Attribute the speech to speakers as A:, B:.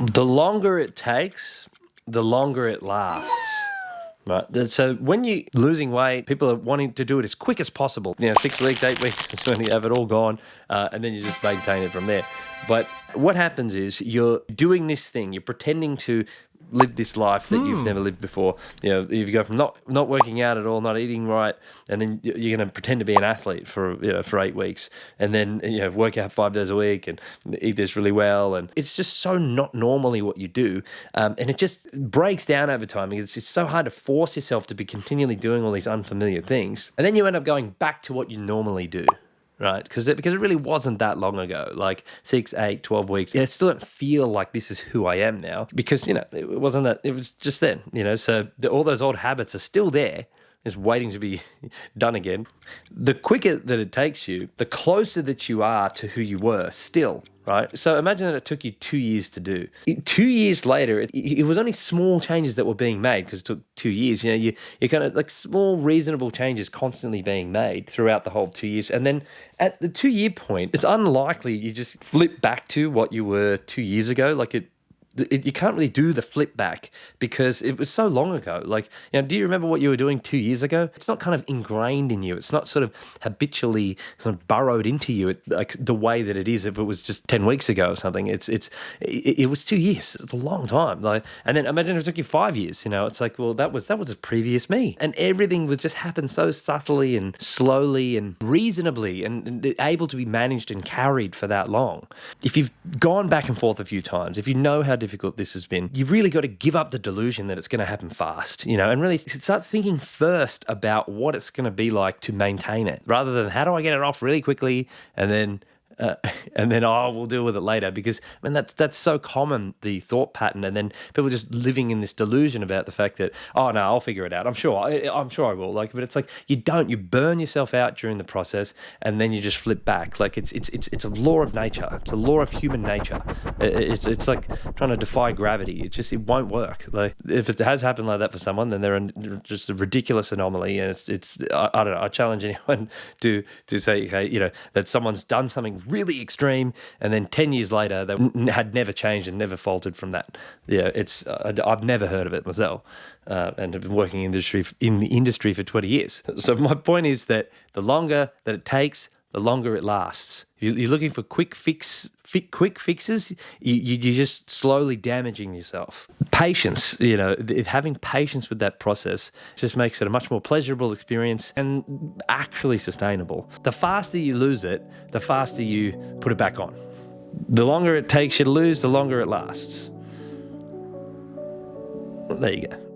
A: The longer it takes, the longer it lasts. Right. So when you're losing weight, people are wanting to do it as quick as possible. 6 weeks, 8 weeks is when you have it all gone, and then you just maintain it from there. But what happens is you're doing this thing, you're pretending to live this life that you've never lived before. You go from not working out at all, not eating right, and then you're going to pretend to be an athlete for 8 weeks, and then work out 5 days a week and eat this really well, and it's just so not normally what you do, and it just breaks down over time. It's so hard to force yourself to be continually doing all these unfamiliar things, and then you end up going back to what you normally do. Right, because it really wasn't that long ago, like 6, 8, 12 weeks. I still don't feel like this is who I am now because, it wasn't that, it was just then, so all those old habits are still there, just waiting to be done again. The quicker that it takes you, the closer that you are to who you were still, right? So imagine that it took you 2 years to do. 2 years later, it was only small changes that were being made because it took 2 years. You're kind of like small, reasonable changes constantly being made throughout the whole 2 years. And then at the 2 year point, it's unlikely you just flip back to what you were 2 years ago. You can't really do the flip back because it was so long ago. Do you remember what you were doing 2 years ago? It's not kind of ingrained in you. It's not sort of habitually sort of burrowed into you like the way that it is if it was just 10 weeks ago or something. It was 2 years. It's a long time. And then imagine if it took you 5 years. It's like, well, that was the previous me, and everything would just happen so subtly and slowly and reasonably and able to be managed and carried for that long. If you've gone back and forth a few times, if you know how difficult this has been, you've really got to give up the delusion that it's going to happen fast, and really start thinking first about what it's going to be like to maintain it, rather than how do I get it off really quickly and then we'll deal with it later. Because that's so common, the thought pattern, and then people just living in this delusion about the fact that, oh no, I'll figure it out. I'm sure I will. But it's like you burn yourself out during the process, and then you just flip back. It's a law of nature. It's a law of human nature. It's like trying to defy gravity. It won't work. Like if it has happened like that for someone, then they're just a ridiculous anomaly. And I don't know. I challenge anyone to say, okay, that someone's done something really extreme, and then 10 years later they had never changed and never faltered from that. I've never heard of it myself, and have been working in the industry for 20 years. So my point is that the longer that it takes, the longer it lasts. You're looking for quick fixes. You're just slowly damaging yourself. Patience, having patience with that process just makes it a much more pleasurable experience and actually sustainable. The faster you lose it, the faster you put it back on. The longer it takes you to lose, the longer it lasts. There you go.